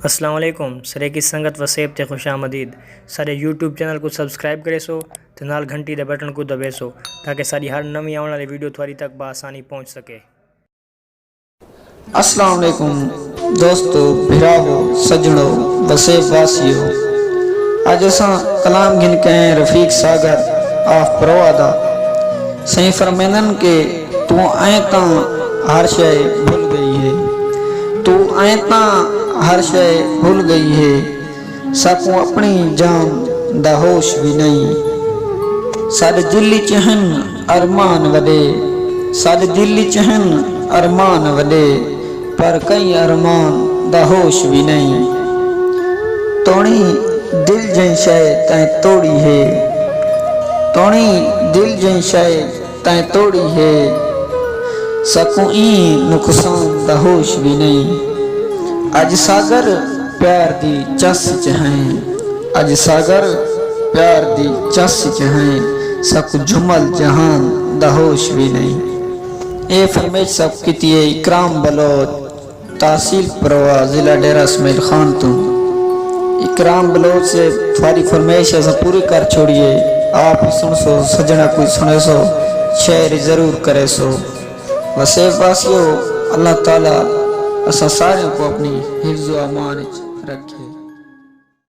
السلام علیکم سرے کی سنگت وسیب تے خوش آمدید سارے یوٹیوب چینل کو سبسکرائب کرے سو تے نال گھنٹی دے بٹن کو دبے سو تاکہ ساری ہر نویں آنے والی ویڈیو تھوڑی تک بآسانی پہنچ سکے۔ السلام علیکم دوستو، بھراو، سجڑو، وسیب واسیو۔ آج اساں کلام گن کے ہیں رفیق ساگر آف پروادا۔ سہیں فرمینن کہ تو آئیں تاں ہر شے بھول گئی ہے، تو آئیں تاں ہر شے بھول گئی ہے، ساکوں اپنی جان دا ہوش بھی نہیں۔ ساڈے دل چہن ارمان وڈے، ساڈے دل چہن ارمان وڈے، پر کئی ارمان دا ہوش بھی نہیں۔ توڑی دل جن شے تائیں توڑی ہے، توڑی دل جن شے تائیں توڑی ہے، ساکوں این نقصان دا ہوش بھی نہیں۔ اج ساگر پیار دی چس چہیں، اج ساگر پیار دی چس چہیں، ساکوں جمل جہان دا ہوش بھی نہیں۔ اے فرمیش سب کتیے اکرام بلوچ، تحصیل پروا، ضلع ڈیرہ اسماعیل خان تو۔ اکرام بلوچ سے تھوڑی فرمیش ایسا پوری کر چھوڑیے، آپ سن سو، سجنہ کوئی سنے سو، شیئر ضرور کرے سو۔ وسیب واسیو، اللہ تعالیٰ اسا سارے کو اپنی حفظ و امان رکھے۔